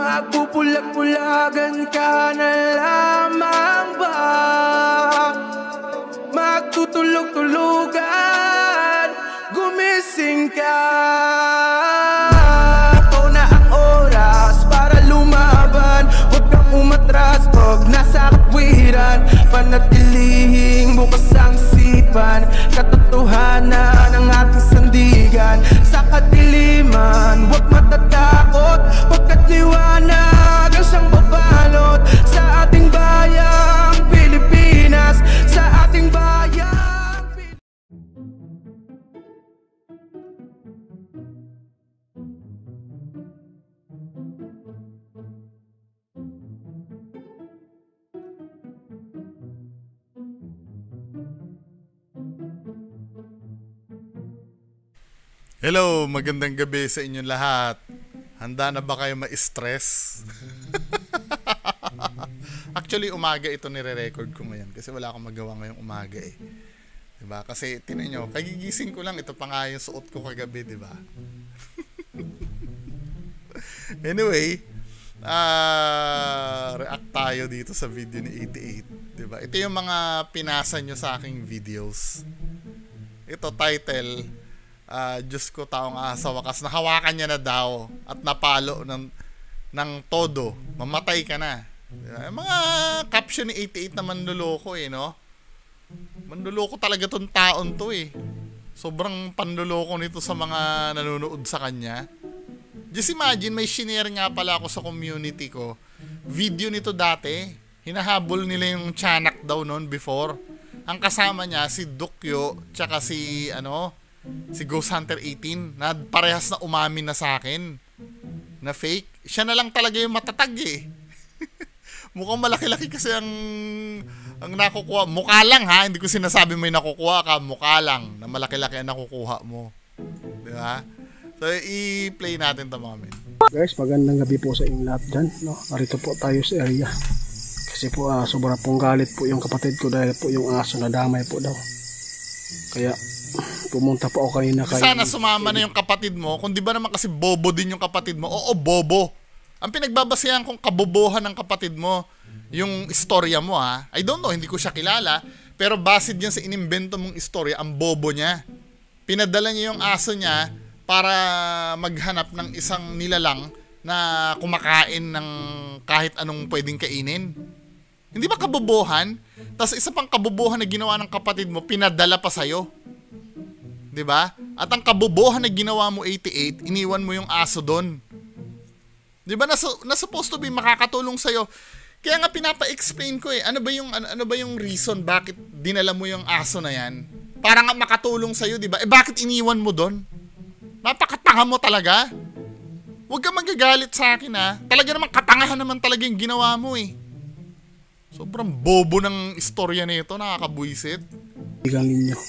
Magpupulag-pulagan ka na lamang ba? Magtutulog-tulugan, gumising ka. Ito na ang oras para lumaban. Huwag kang umatras pag nasa katwiran. Panatilihing bukas ang isipan. Katotohanan ang ating sandigan. Sa kadiliman, huwag matatakot. Pagkat liwanag ang siyang babalot sa ating bayang Pilipinas. Sa ating bayang Hello, magandang gabi sa inyong lahat. Handa na ba kayo ma-stress? Actually, umaga ito nire-record ko ngayon kasi wala akong magawa ngayong umaga eh. Diba? Kasi tinan nyo, kagigising ko lang, ito pa nga yung suot ko kagabi, diba? Anyway, react tayo dito sa video ni 88. Diba? Ito yung mga pinasa nyo sa aking videos. Ito title, Diyos ko, taong sa wakas nahawakan niya na daw at napalo ng todo, mamatay ka na. Mga caption ni 88 na manluloko eh, no? Manluloko talaga tong taon to eh. Sobrang panluloko nito sa mga nanonood sa kanya. Just imagine, may shinare nga pala ako sa community ko. Video nito dati, hinahabol nila yung tiyanak daw noon before. Ang kasama niya si Dukyo tsaka si Ghost Hunter 18 na parehas na umamin na sa akin na fake. Siya na lang talaga yung matatag eh. Mukhang malaki-laki kasi ang nakukuha. Mukha lang ha, hindi ko sinasabi may nakukuha ka. Mukha lang na malaki-laki ang nakukuha mo. Diba? So i-play natin ito mga men. Guys, magandang gabi po sa inyong lahat dyan, no? Narito po tayo sa area. Kasi po sobrang pong galit po yung kapatid ko dahil po yung aso na damay po daw. Kaya pumunta po ako kanina kay... Sana sumama na yung kapatid mo. Kung di ba naman kasi bobo din yung kapatid mo. Oo, bobo. Ang pinagbabasehan kong kabobohan ng kapatid mo, yung istorya mo ha. I don't know, hindi ko siya kilala. Pero base diyan sa inimbento mong istorya, ang bobo niya. Pinadala niya yung aso niya para maghanap ng isang nilalang na kumakain ng kahit anong pwedeng kainin. Hindi ba kabobohan? Tapos isa pang kabobohan na ginawa ng kapatid mo, pinadala pa sa'yo. Diba? At ang kabobohan na ginawa mo 88, iniwan mo yung aso doon. Diba? Na supposed to be makakatulong sa'yo. Kaya nga pinapa-explain ko eh, ano ba yung reason bakit dinala mo yung aso na yan? Para nga makatulong sa'yo, diba? Eh bakit iniwan mo doon? Napakatanga mo talaga. Huwag ka magagalit sa akin ha. Talaga naman katangahan naman talaga yung ginawa mo eh. Sobrang bobo ng istorya nito, nakakabuisit. Kaibigan ninyo.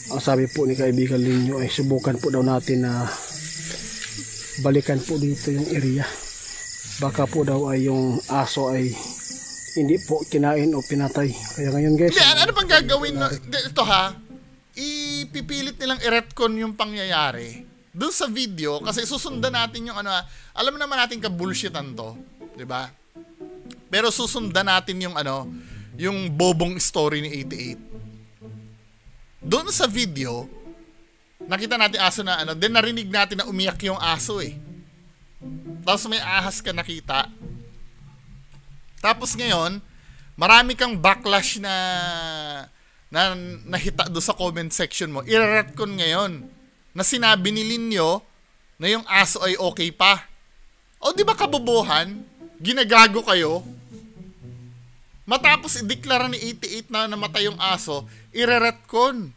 Ang sabi po ni kaibigan ninyo ay subukan po daw natin na balikan po dito yung area. Baka po daw ay yung aso ay hindi po kinain o pinatay. Kaya ngayon guys, ano bang gagawin na, ito ha? Ipipilit nilang i-retcon yung pangyayari doon sa video kasi susundan natin yung alam naman natin ka-bullshitan to, 'di ba? Pero susundan natin yung yung bobong story ni 88. Doon sa video, nakita natin aso na then narinig natin na umiyak yung aso eh. Tapos may ahas ka nakita. Tapos ngayon, marami kang backlash na nahita doon sa comment section mo. I-retcon ngayon na sinabi ni Linyo na yung aso ay okay pa. O di ba kabobohan? Ginagago kayo. Matapos i-deklara ni 88 na namatay yung aso, i-retcon.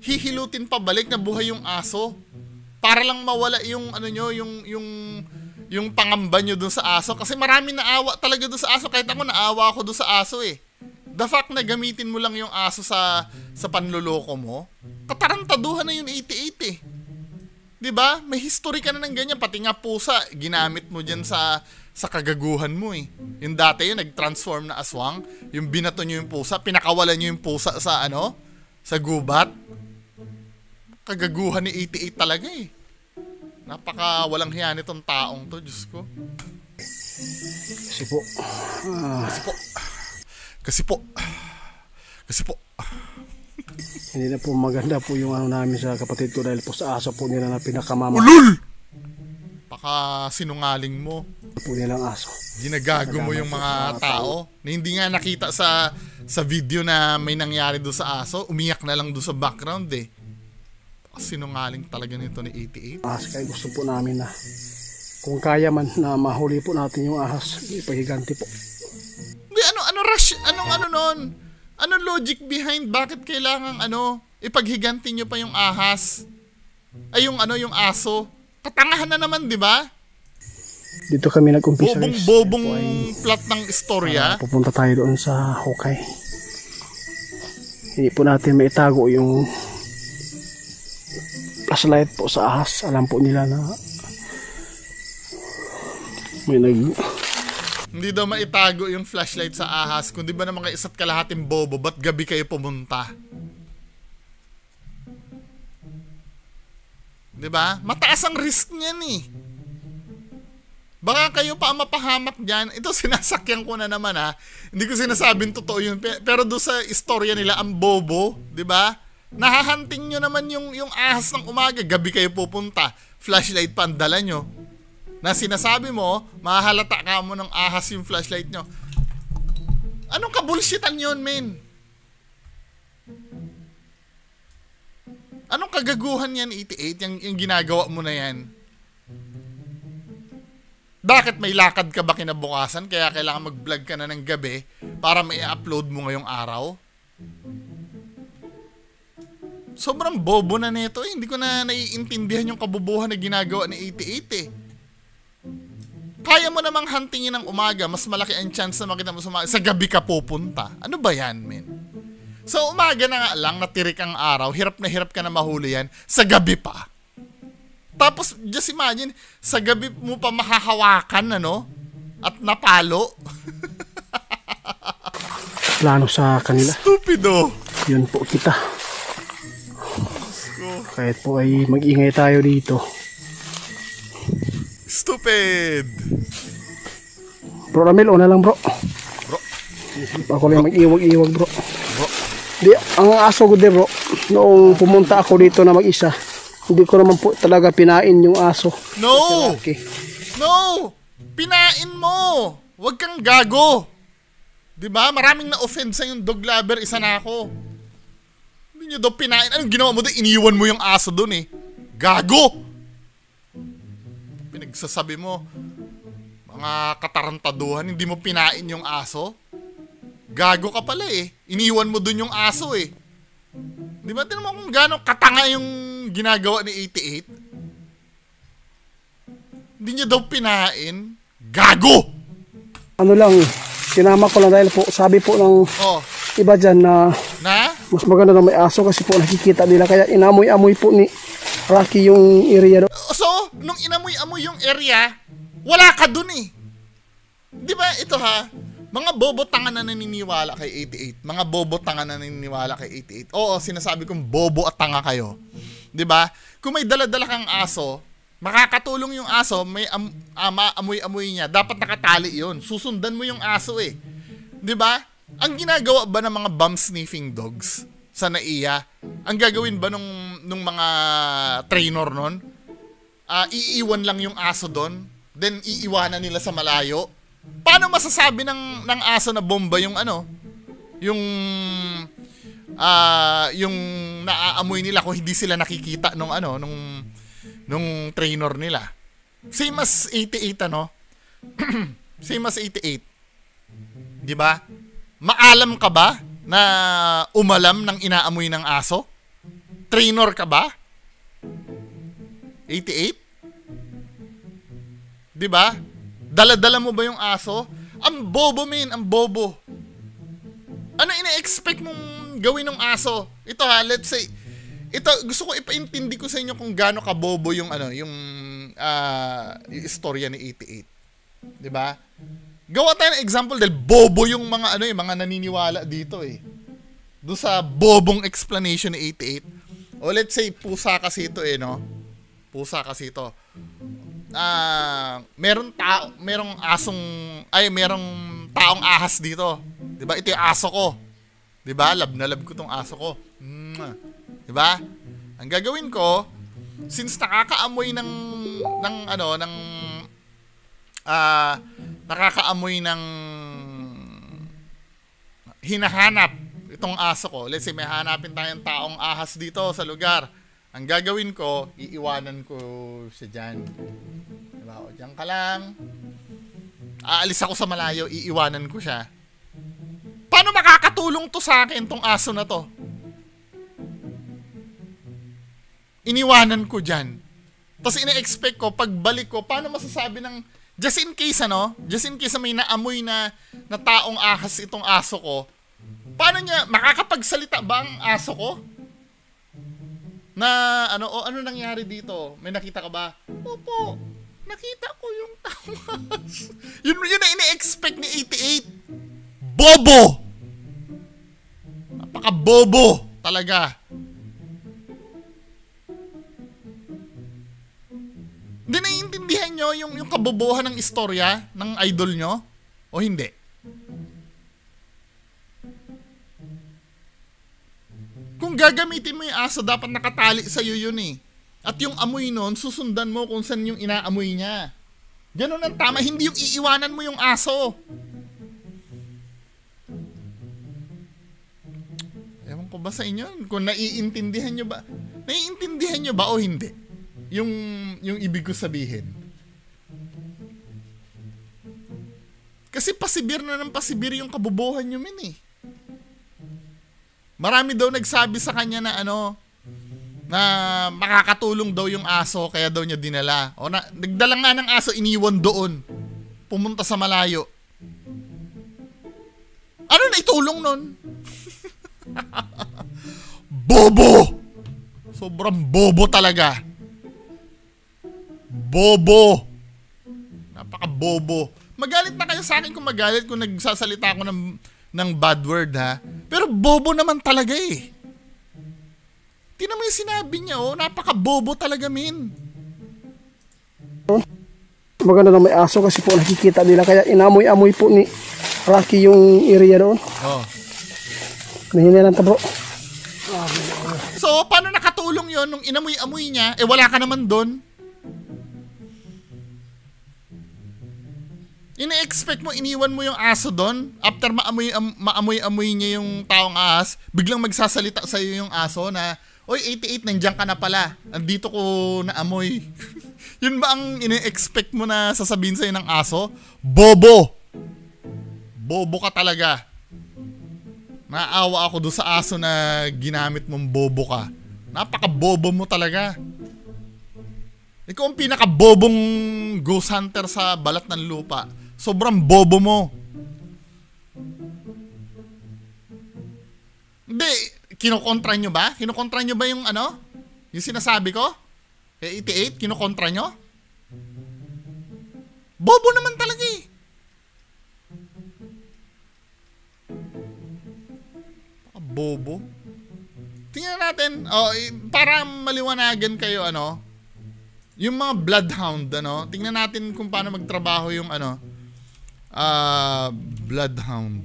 Hihilutin pa balik na buhay yung aso para lang mawala yung yung pangamba nyo dun sa aso kasi marami naawa talaga dun sa aso. Kahit ako naawa ako dun sa aso eh. The fact na gamitin mo lang yung aso sa panluloko mo, katarantaduhan na yung 88 eh. 'Di ba? May history ka na ng ganyan, pati nga pusa ginamit mo diyan sa kagaguhan mo eh. Yung dati yun nag-transform na aswang, yung binato nyo yung pusa, pinakawalan nyo yung pusa sa sa gubat. Kagaguhan ni 88 talaga eh. Napaka walang hiya nitong taong to, Diyos ko. Kasi po, Kasi po. hindi na po maganda po yung ano namin sa kapatid ko dahil po sa aso po nila na pinakamama Ulul! Baka sinungaling mo. po nilang aso. Ginagago mo yung mga tao na hindi nga nakita sa video na may nangyari doon sa aso. Umiyak na lang doon sa background eh. Baka sinungaling talaga nito ni 88. Kaya gusto po namin na kung kaya man na mahuli po natin yung ahas, ipahiganti po. Hindi, ano rush? Ano nun? Anong logic behind bakit kailangan ipaghiganti nyo pa yung ahas? Ay yung aso. Katangahan na naman, di ba? Dito kami nag-umpisa. Bobong plot ng istorya. Pupunta tayo doon sa Hukay. Hindi po natin maitago yung flashlight po sa ahas. Alam po nila na may Hindi daw maitago yung flashlight sa ahas. Kung di ba naman kayo isa't kalahating bobo, ba't gabi kayo pumunta? Di ba? Mataas ang risk niyan eh. Baka kayo pa mapahamak dyan. Ito sinasakyan ko na naman ha. Hindi ko sinasabing totoo yun. Pero doon sa istorya nila, ang bobo. Di ba? Nahahanting nyo naman yung ahas ng umaga. Gabi kayo pupunta. Flashlight pa ang dala nyo. Na sinasabi mo, mahalata ka mo ng ahas yung flashlight nyo. Anong kabulshitan yun, men? Anong kagaguhan yan, 88? Yung ginagawa mo na yan? Bakit may lakad ka ba kinabukasan? Kaya kailangan mag-vlog ka na ng gabi para may upload mo ngayong araw? Sobrang bobo na nito eh. Hindi ko na naiintindihan yung kabubuhan na ginagawa ni 88 eh. Kaya mo namang huntingin ng umaga, mas malaki ang chance na makita mo sa gabi ka pupunta. Ano ba yan, men? Sa umaga na nga lang, natirik ang araw, hirap na hirap ka na mahuli yan, sa gabi pa. Tapos, just imagine, sa gabi mo pa mahahawakan, at napalo. Plano sa kanila. Stupido. Yun po kita. Kahit po ay mag-ingay tayo dito. Stupid! Bro Ramil, una lang bro. Ako lang mag-iwag-iwag bro. Di, ang aso ko din bro, noong pumunta ako dito na mag-isa, hindi ko naman po talaga pinain yung aso. No! No! Pinain mo! Huwag kang gago! Diba? Maraming na-offend sa yung dog lover, isa na ako. Hindi nyo daw pinain. Anong ginawa mo doon? Iniwan mo yung aso doon eh. Gago! Pinagsasabi mo, mga katarantaduhan, hindi mo pinain yung aso? Gago ka pala eh. Iniwan mo dun yung aso eh. Di ba? Tinan mo kung gano'ng katanga yung ginagawa ni 88? Hindi niya daw pinain. Gago! Ano lang, sinama ko lang dahil po, sabi po ng iba dyan na mas maganda na may aso kasi po nakikita nila. Kaya inamoy-amoy po ni Rocky yung area doon. So, nung inamoy-amoy yung area, wala ka dun eh. Di ba? Ito ha, mga bobo tanga na naniniwala kay 88. Mga bobo tanga na naniniwala kay 88. Oo, sinasabi kong bobo at tanga kayo. 'Di ba? Kung may dala-dala kang aso, makakatulong yung aso, may amoy-amoy niya, dapat nakatali 'yon. Susundan mo yung aso eh. 'Di ba? Ang ginagawa ba ng mga bum sniffing dogs sa NAIA, ang gagawin ba nung mga trainer nun? Iiwan lang yung aso doon, then iiwanan nila sa malayo. Paano masasabi ng aso na bomba yung yung naaamoy nila kung hindi sila nakikita nung trainer nila? Same as 88 Same as 88. 'Di ba? Maalam ka ba na umalam ng inaamoy ng aso? Trainer ka ba? 88? 'Di ba? Dala-dala mo ba yung aso? Ang bobo, men, ang bobo. Ano ina-expect mong gawin ng aso? Ito ha, let's say, ito gusto ko ipaintindi ko sa inyo kung gaano ka bobo yung yung istorya ni 88. 'Di ba? Gawa tayo ng example dahil bobo yung mga mga naniniwala dito eh. Doon sa bobong explanation ni 88. O let's say pusa kasi ito Pusa kasi ito. Merong taong ahas dito. 'Di ba? Ito yung aso ko. 'Di ba? Love na love ko tong aso ko. 'Di ba? Ang gagawin ko, since nakakaamoy nakakaamoy ng hinahanap itong aso ko. Let's say may hanapin tayong taong ahas dito sa lugar. Ang gagawin ko, iiwanan ko siya dyan. Diba? O, dyan ka lang. Aalis ako sa malayo, iiwanan ko siya. Paano makakatulong to sa akin, tong aso na to? Iniwanan ko dyan. Tapos ina-expect ko, pagbalik ko, paano masasabi ng, just in case may naamoy na taong ahas itong aso ko, paano niya, makakapagsalita ba ang aso ko? Na ano nangyari dito? May nakita ka ba? Opo, nakita ko yung taong ahas. Yun na ina-expect ni 88. Bobo! Napaka-bobo talaga. Hindi naiintindihan nyo yung kabobohan ng istorya ng idol nyo? O hindi? Kung gagamitin mo yung aso, dapat nakatali sa'yo yun eh. At yung amoy nun, susundan mo kung saan yung inaamoy niya. Ganun ang tama, hindi yung iiwanan mo yung aso. Ewan ko ba sa inyo? Kung naiintindihan nyo ba? Naiintindihan nyo ba o hindi? Yung ibig ko sabihin. Kasi pasibir na ng pasibir yung kabobohan nyo min eh. Marami daw nagsabi sa kanya na na makakatulong daw yung aso kaya daw niya dinala. O nagdala nga ng aso, iniwan doon. Pumunta sa malayo. Ano na itulong nun? Bobo! Sobrang bobo talaga. Bobo! Napaka-bobo. Magalit na kayo sa akin kung magalit kung nagsasalita ako ng bad word ha. Pero bobo naman talaga eh. Tingnan mo yung sinabi niya napaka-bobo talaga min. Maganda na may aso kasi po nakikita nila kaya inamoy-amoy po ni Rocky yung area doon. Mahina lang bro. So, paano nakatulong yon nung inamoy-amoy niya? Wala ka naman doon. Ina-expect mo, iniwan mo yung aso doon. After maamoy-amoy niya yung taong ahas, biglang magsasalita sa'yo yung aso na, oy, 88, nandiyan ka na pala. Andito ko naamoy. Yun ba ang ina-expect mo na sasabihin sa'yo ng aso? Bobo! Bobo ka talaga. Naawa ako doon sa aso na ginamit mong bobo ka. Napaka-bobo mo talaga. Ikaw ang pinaka-bobong ghost hunter sa balat ng lupa. Sobrang bobo mo. Hindi, kinokontra nyo ba? Kinokontra nyo ba yung yung sinasabi ko? 88, kinokontra nyo? Bobo naman talaga eh. Bobo. Tingnan natin, para maliwanagan kayo yung mga bloodhound tingnan natin kung paano magtrabaho yung bloodhound.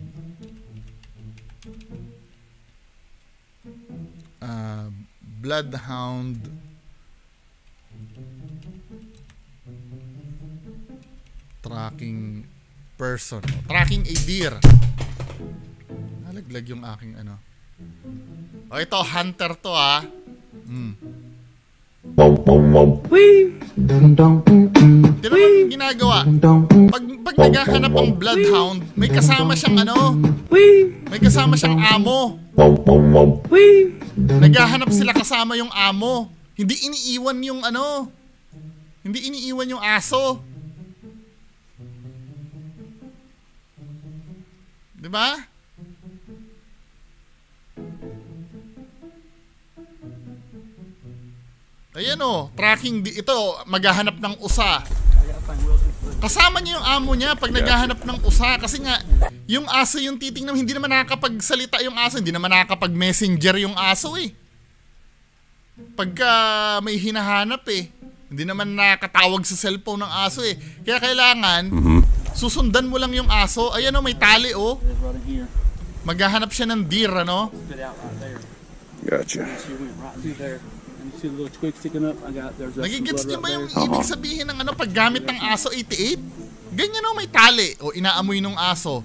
Bloodhound tracking person. Tracking a deer. Nalaglag yung aking ito hunter to Tira lang ginagawa. Pag naghahanap ang bloodhound, may kasama siyang may kasama siyang amo. Naghahanap sila kasama yung amo. Hindi iniiwan yung hindi iniiwan yung aso. Diba? Ayan tracking ito, maghahanap ng usa. Kasama niya yung amo niya pag naghahanap ng usa. Kasi nga, yung aso yung titingnan, hindi naman nakakapagsalita yung aso, hindi naman nakakapag-messenger yung aso eh. Pagka may hinahanap eh. Hindi naman nakatawag sa cellphone ng aso eh. Kaya kailangan, susundan mo lang yung aso. Ayan o, may tali o. Maghahanap siya ng deer, ano? Gotcha. Nagigits niyo ba yung ibig sabihin ng ano, paggamit ng aso 88? Ganyan o, may tali. O, inaamoy ng aso.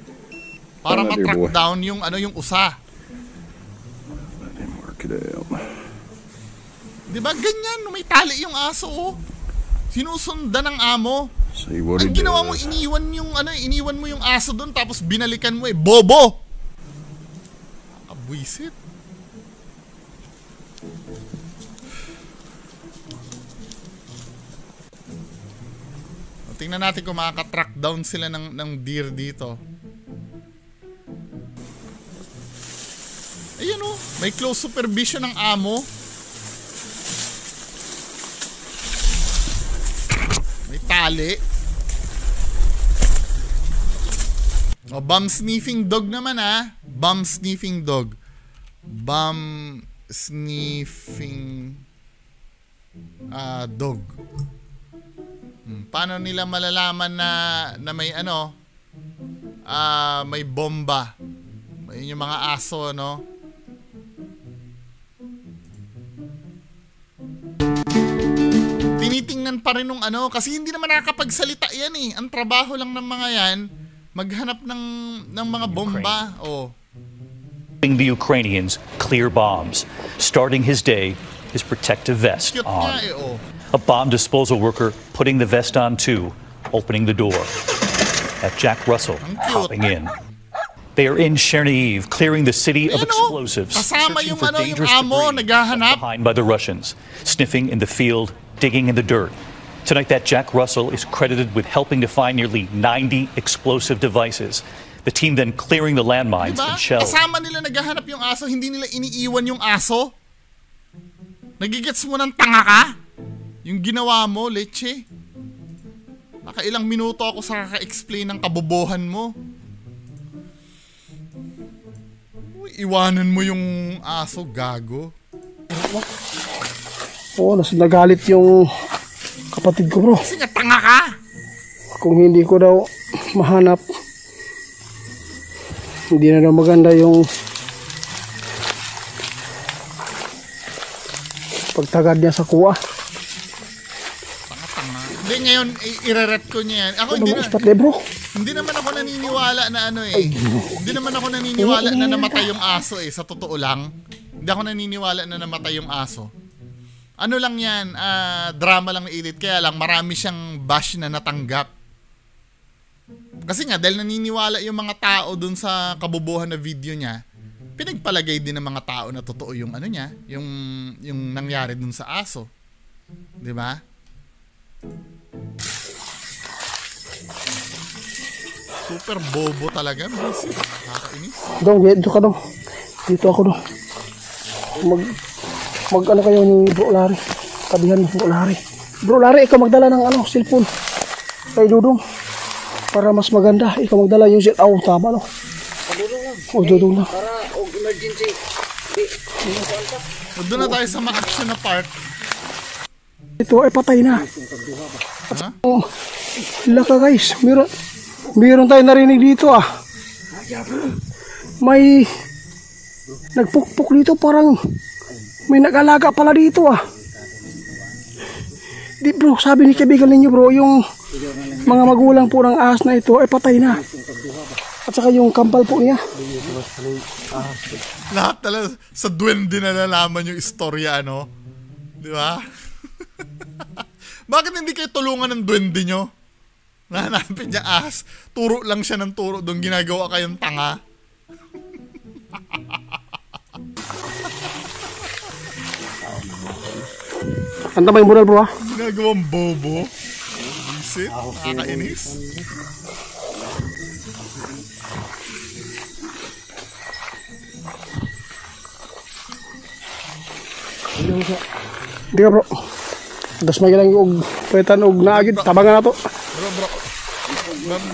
Para ma-track down yung, ano, yung usa. Diba? Ganyan, may tali yung aso, oh. Sinusundan ng amo. Ang ginawa mo, iniwan mo yung aso doon, tapos binalikan mo eh. Bobo! Abwisit. Tingnan natin kung makaka-track down sila ng deer dito. Ayan oh, may close supervision ng amo. May tali. O, bum sniffing dog naman ah. Bum sniffing dog. Bum sniffing dog. Paano nila malalaman na may ano? May bomba. Yun yung mga aso, no? Tinitingnan pa rin nung ano, kasi hindi naman nakakapagsalita yan eh. Ang trabaho lang ng mga yan, maghanap ng mga bomba. Oh. The Ukrainians clear bombs, starting his day, his protective vest Cute on. nga eh, oh. A bomb disposal worker putting the vest on too, opening the door. At Jack Russell hopping in. They are in Chernihiv, clearing the city of explosives, searching for dangerous debris left behind by the Russians, sniffing in the field, digging in the dirt. Tonight, that Jack Russell is credited with helping to find nearly 90 explosive devices. The team then clearing the landmines and shells. Kasama nila naghahanap yung aso, hindi nila iniiwan yung aso. Nagigets mo ng tanga ka? Yung ginawa mo, leche. Nakailang minuto ako sa kaka-explain ng kabobohan mo. Iwanan mo yung aso, gago. Oo, nagalit yung kapatid ko, bro. Kasi nga, tanga ka. Kung hindi ko daw mahanap, hindi na daw maganda yung pagtagad niya sa kuha. Tanga-tanga. Hindi, ngayon, i-re-rep ko niya yan. Ako, Hindi naman ako naniniwala na ano eh. Hindi naman ako naniniwala na namatay yung aso eh. Sa totoo lang. Hindi ako naniniwala na namatay yung aso. Ano lang yan, drama lang edit. Kaya lang, marami siyang bash na natanggap. Kasi nga, dahil naniniwala yung mga tao dun sa kabubuhan na video niya, pinagpalagay din ng mga tao na totoo yung ano niya, yung nangyari dun sa aso. Diba? Super bobo talaga, busy. Nakakainis. Dong, dito ka dong. Dito ako dong. Mag ano kayo ni Bro Larry. Tabihan mo Bro Larry. Bro Larry, ikaw magdala ng cellphone. Kay Dudong. Para mas maganda. Ikaw magdala yung cellphone. Tama no? Dudong lang. Para emergency. Doon na tayo sa ma-action na part. Ito ay patay na. Ha? Oh, laka guys. Meron tayong narinig dito ah. May nagpukpuk dito, parang may nag-alaga pala dito ah. Di bro, sabi ni kaibigan ninyo bro, yung mga magulang po ng ahas na ito ay patay na. At saka yung kampal po niya. Lahat talaga sa duwende na nalaman yung istorya, ano? Di ba? Bakit hindi kayo tulungan ng duwende nyo? Nahanapin niya ahas. Turo lang siya ng turo. Doon ginagawa kayong tanga. Ang tamay mo na bro ha? Ginagawang bobo. Visit. Nakakainis. Hindi ka bro. Das may lang yung petan og naagid. Tabangan na to. Bro.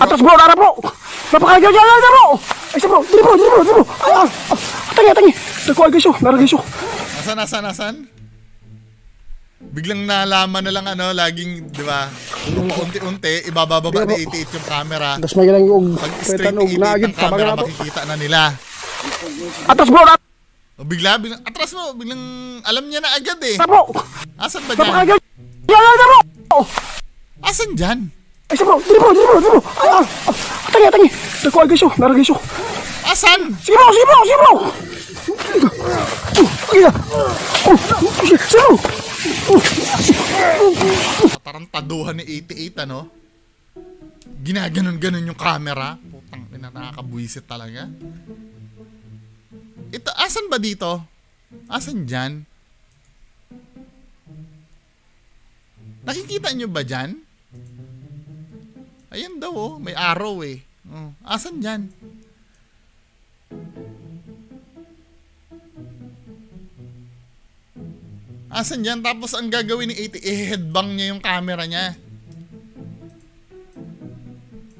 Atas bro, dara bro. Napakagay na bro. Ay bro, dili bro. Tangi. Nagkuha giso, nara giso. Nasaan? Biglang nalaman na lang ano, laging, di ba? Unti-unti, ibababa ni 88 yung camera. Das may lang yung pag-straight ni 88 ang camera, makikita na nila. Atras bro! Biglang, atras mo, biglang, alam niya na agad eh. Bro! Asan ba dyan? Asan dyan? Ay, bro! Dili bro! Tangi! Nakuha guys yun, naragay yun. Asan? Sige bro! Tarantaduhan ni 88 ano? Ginaganon-ganon yung camera. Putang ina, nakakabwisit talaga. Ito, asan ba dito? Asan dyan? Nakikita nyo ba dyan? Ayan daw oh, may arrow eh. Oh, asan dyan? Asan dyan? Tapos ang gagawin ni 80, i-headbang niya yung camera niya.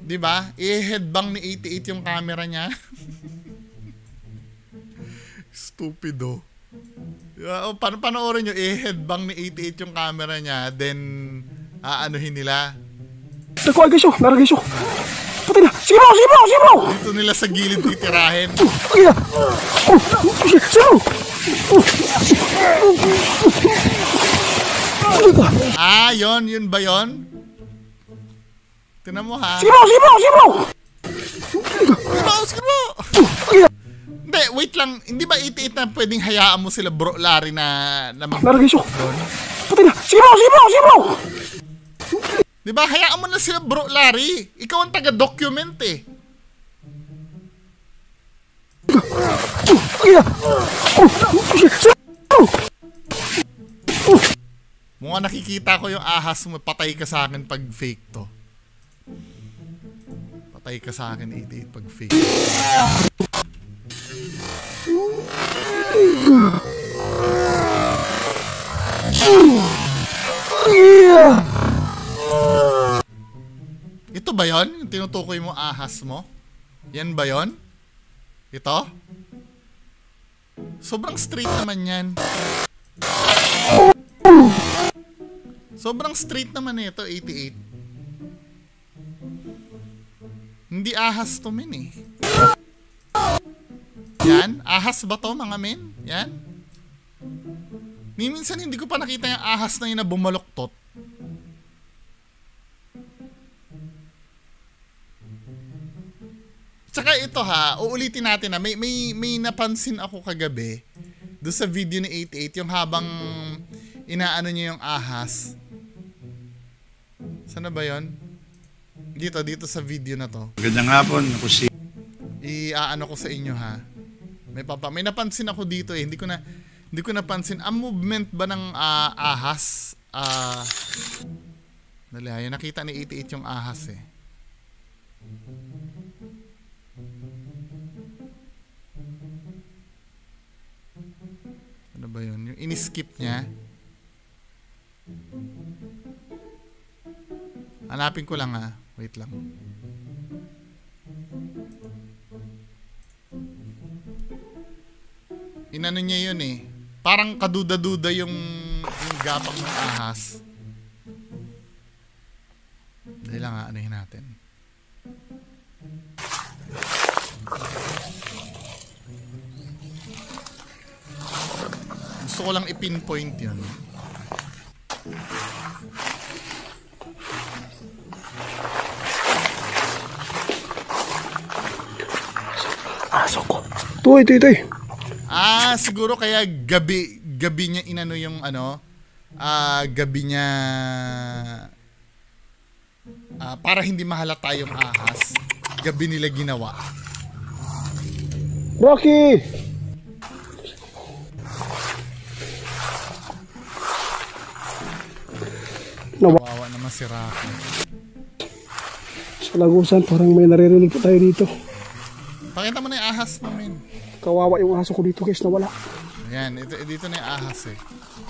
Diba? I-headbang ni 88 yung camera niya. Stupido. Panoorin nyo, i-headbang ni 88 yung camera niya, then aanuhin nila. Nakuha guys yun, naragay yun. Patay na! Sige bro! Dito nila sa gilid titirahin. Sige bro! Ah, yun ba yun? Tinan mo ha. Sige bro! Hindi, wait lang. Hindi ba 88 na pwedeng hayaan mo sila bro Larry na naragay yun. Patay na! Sige bro! Diba, hayaan mo na sila bro Larry. Ikaw ang taga-document eh. Mukhang nakikita ko yung ahas mo. Patay ka sa akin pag fake to. Patay ka sa akin 88 pag fake. Ito ba yon? Yung tinutukoy mo ahas mo? Yan ba yon? Ito? Sobrang straight naman yan. Sobrang straight naman ito, 88. Hindi ahas to men eh. Yan? Ahas ba to mga men? Yan? Minsan hindi ko pa nakita yung ahas na yun na bumaluktot. Tsaka ito ha, uulitin natin na may napansin ako kagabi doon sa video ni 88 yung habang inaano niya yung ahas. Sana ba yon? Dito sa video na to. Magandang hapon, ako si... I-aano ko sa inyo ha. May napansin ako dito eh. Hindi ko napansin. Ang movement ba ng ahas? Dali ha, yung nakita ni 88 yung ahas eh. Ano ba yun? Yung in-skip niya. Hanapin ko lang ha. Wait lang. Inano niya yun eh. Parang kaduda-duda yung gapang ng ahas. Dahil lang ha, anuhin natin. Gusto ko lang i-pinpoint yun. Aso ko. Ito. Siguro kaya gabi niya inano yung ano, gabi niya para hindi mahalata yung ahas. Gabi nila ginawa. Rocky! Kawawa naman si Rocky. Sa Lagusan, parang may naririnig po tayo dito. Pakita mo na yung ahas mo, men. Kawawa yung aso ko dito guys, nawala. Ayan, dito na yung ahas eh.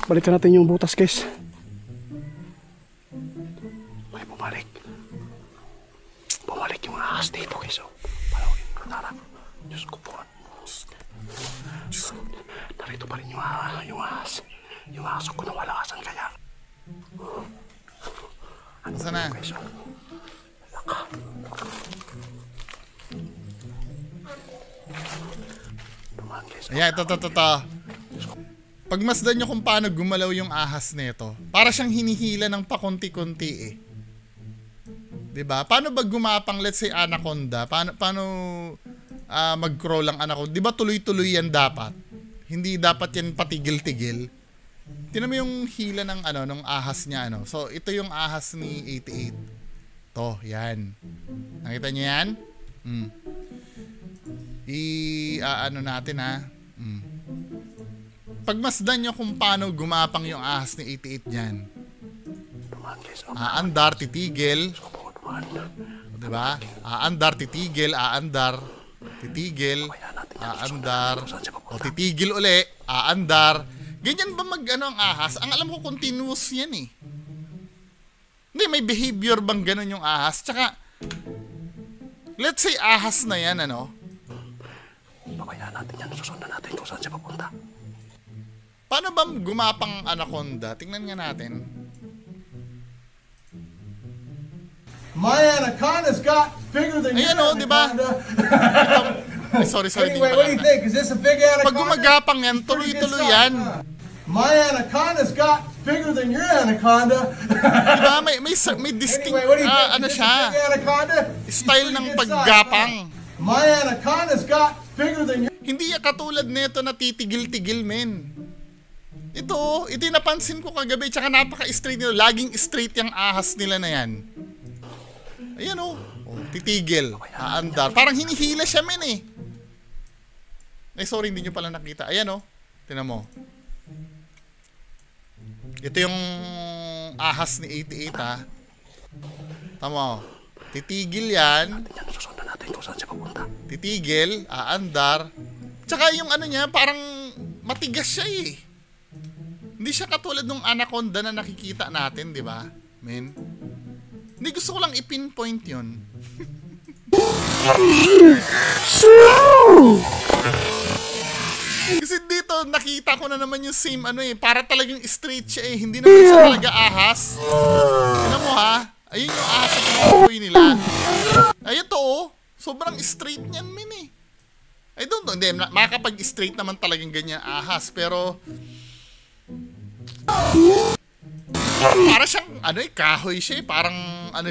Balikan natin yung butas guys. May bumalik. Bumalik yung ahas dito guys. Oh. Palawin ko, tara. Diyos ko po. Narito pa rin yung ahas. Yung aso ko nawala, asan kaya? Saan na? Ayan, ito. Pagmasdan nyo kung paano gumalaw yung ahas nito, para siyang hinihila ng pakunti-kunti eh. 'Di ba? Paano ba gumapang, let's say anaconda? Paano mag-crawl ang anaconda? 'Di ba tuloy-tuloy yan dapat? Hindi dapat yan patigil-tigil. Tingnan mo yung hila ng ng ahas niya So ito yung ahas ni 88. To, yan. Nakita niyo yan? Natin ha. Pagmasdan nyo kung paano gumapang yung ahas ni 88 dyan. Aandar, titigil. Diba? Aandar, titigil, aandar, titigil, aandar, o titigil uli, aandar. Ganyan ba ang ahas? Ang alam ko continuous yan eh. Hindi, may behavior bang ganun yung ahas? Tsaka, let's say ahas na yan, Pabayaan natin yan, susundan natin kung saan siya papunta. Paano ba gumapang anaconda? Tingnan nga natin. My anaconda's got bigger than your Ayan di ba? Sorry. Anyway, what do you think? Is this a big anaconda? Pag gumagapang yan, tuloy-tuloy yan. My anaconda's got bigger than your anaconda. Diba? May distinct, Anyway, what do you think? Is this siya? a big anaconda? Style ng paggapang. My anaconda's got bigger than your... Hindi katulad nito na titigil-tigil, men. Ito yung napansin ko kagabi, tsaka napaka-straight nila. Laging straight yung ahas nila na yan. Ayan titigil, aandar. Parang hinihila siya, men eh. Ay, sorry, hindi nyo pala nakita. Ayan tingnan mo. Ito yung ahas ni 88 ha. Tama titigil yan. Susundan natin kung saan siya papunta. Titigil, aandar. Tsaka yung niya, parang matigas siya eh. Hindi siya katulad ng anaconda na nakikita natin, di ba? Men? Hindi, gusto ko lang i-pinpoint yun. Kasi dito, nakita ko na naman yung same para talagang straight siya eh. Hindi naman siya talaga ahas. Tignan mo ha. Ayun yung ahas na tinutukoy nila. Ayun to sobrang straight niyan, men eh. I don't know. Hindi, makakapag-straight naman talagang ganyan ahas. Pero, para siyang, kahoy siya eh. Parang,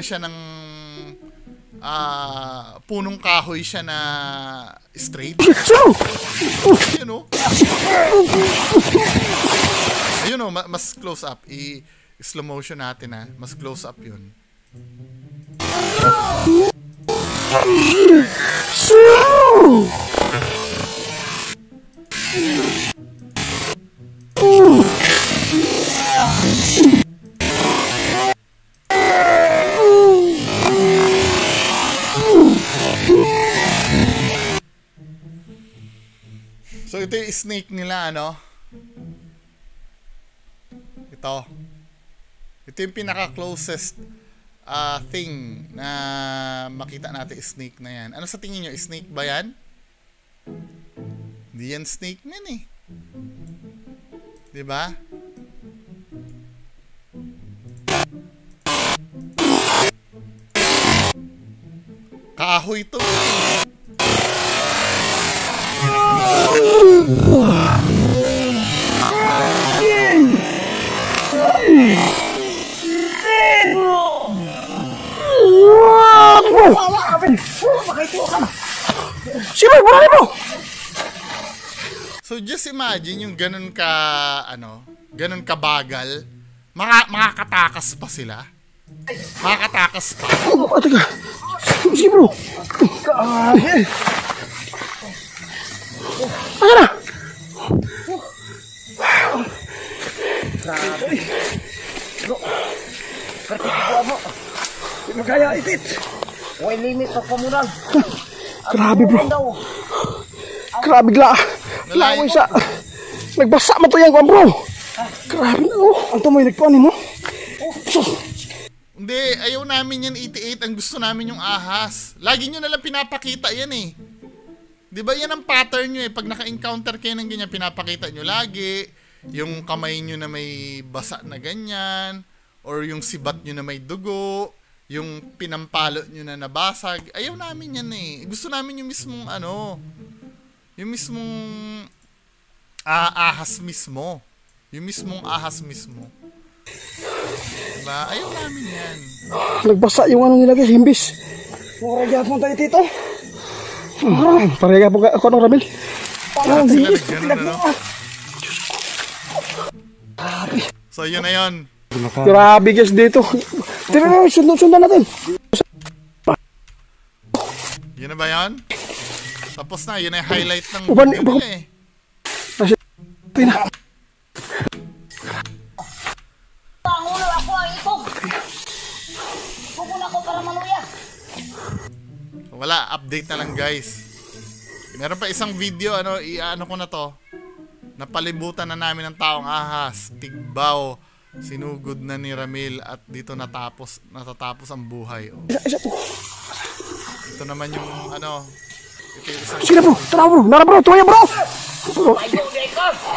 siya ng, punong kahoy siya na straight. Ayun mas close up. I-slow motion natin ha. Mas close up yun. So ito yung snake nila Ito yung pinaka-closest thing na makita natin snake na yan. Ano sa tingin nyo? Snake ba yan? Hindi yan snake man eh. Diba? Kahoy to eh. Sibay, marami mo! So just imagine yung ganun ganun kabagal, makakatakas pa sila. Makakatakas pa. Teka. Sige bro. Grabe. Ano na? Grabe. Bro, pertikuan mo. Di magkaya itit. May limit pa pamunan. Grabe bro. Grabe gla. Laway sa. Nagbasa mo to yan ko bro. Grabe na ang tumoy nagpanin mo. Hindi, ayaw namin yan 88. Ang gusto namin yung ahas. Lagi nyo nalang pinapakita yan eh. Diba yan ang pattern nyo eh. Pag naka-encounter kayo ng ganyan, pinapakita nyo lagi. Yung kamay nyo na may basa na ganyan. or yung sibat nyo na may dugo, yung pinampalo nyo na nabasag. Ayaw namin yan eh. Gusto namin yung mismong yung mismong ahas mismo. Yung mismong ahas mismo. Diba? Ayaw namin yan. Nagbasa yung ano nila guys, himbis. Muragyan mo tayo dito. Parega po ako ng Ramil. So yun na yun. Grabe guys dito. Tira, sundan natin. Yun na ba yun? Tapos na, yun na yung highlight ng video nila eh. Pangulo ako ang itog. Pupuna ko para maluya. Wala, update na lang guys. Meron pa isang video, i-ano ko na to. Napalibutan na namin ng taong ahas, Tigbaw, sinugod na ni Ramil at dito natatapos ang buhay. Oh. Ito naman yung ito yung isang... Sige bro, tara bro, nara bro, tuwaya bro.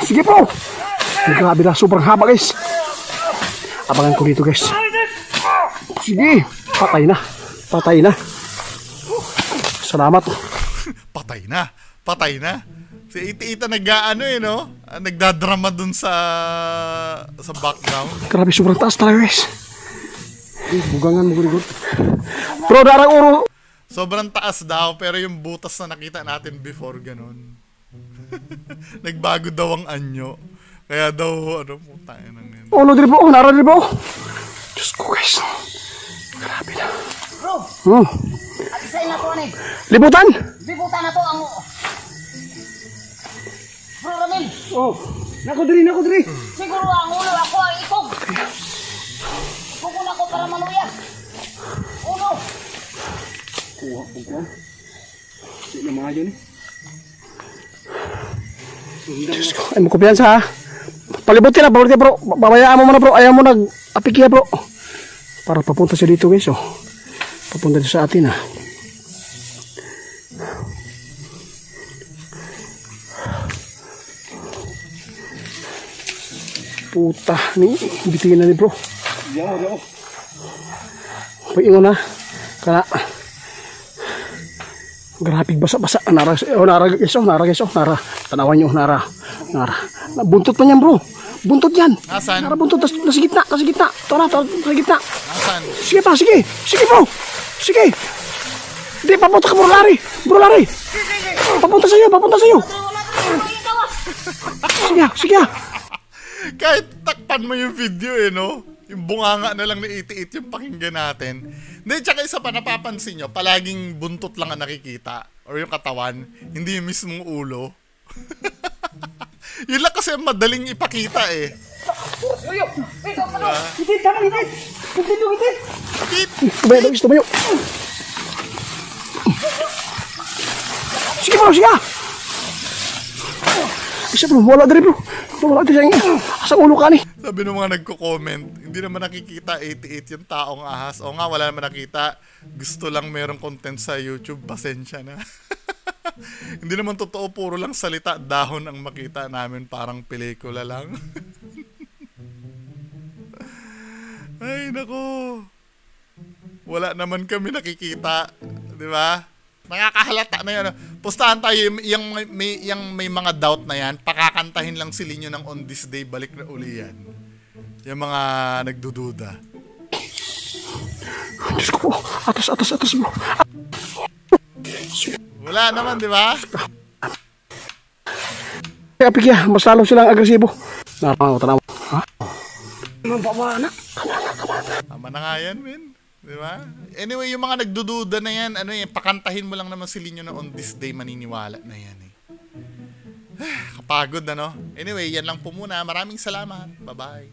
Sige bro. Grabe na, sobrang haba guys. Abangan ko dito guys. Sige, patay na. Salamat. Patay na. Si Iti-Ita nagdadrama dun sa background. Grabe, sobrang taas talaga guys. Bugangan mo gulod. Bro, darang uro. Sobrang taas daw, pero yung butas na nakita natin before ganun. Nagbago daw ang anyo. Kaya daw, putangin ng yan. Ulo din bro, nara din bro. Diyos ko guys. Grabe na. Bro, alisay na to ani. Libutan Libutan na to ang... Bro Ramil. Nako diri. Siguro ang ulo ako ang itog. Pupuna ko para maluya. Uno. Kuha. Hindi na mga yun eh. Diyos ko, ay mo kumpiyansa ha. Palibutin na bro. Babayaan mo muna bro. Ayaw mo nag-apikya bro. Para papunta siya dito guys oh. Papunta siya sa atin ha. Puta ni bitingin na ni bro. Diyan. Pag-ingon na. Kana. Grabe basa-basa. Nara guys. Tanawan nyo. Nara. Buntot pa niyan bro. Buntot yan. Asan? Nara buntot. Nasa gitna. Tara, nasa gitna. Asan? Sige bro. Sige. Di, papunta ka bro Larry. Papunta sa'yo. Sige. Kahit takpan mo yung video yung bunganga na lang ni Iti-It yung pakinggan natin. Hindi, tsaka isa pa napapansin nyo, palaging buntot lang ang nakikita or yung katawan, hindi yung mismong ulo. Yun lang kasi madaling ipakita eh. Itit. Tumayo. Sige bro, sige. Isa bro, wala din bro. Wala din siya. Asa ulo ka ni. Sabi ng mga nagko-comment, hindi naman nakikita 88 yung taong ahas. O nga, wala naman nakita. Gusto lang merong content sa YouTube, pasensya na. Hindi naman totoo, puro lang salita, dahon ang makita namin, parang pelikula lang. Ay, nako. Wala naman kami nakikita. Di ba? Nakakahalata na yun. Pustahan tayo yung may mga doubt na yan. Pakakantahin lang sila nyo ng On This Day, balik na uli yan. Yung mga nagdududa. Diyos ko po. Atas bro. Wala naman, di ba? Kapikya, mas lalo silang agresibo. Tanaw. Ha? Tama na nga yan, men. Di ba? Anyway, yung mga nagdududa na yan, pakantahin mo lang naman sila nyo na On This Day, maniniwala na yan eh. Kapagod Anyway, yan lang po muna. Maraming salamat. Bye-bye.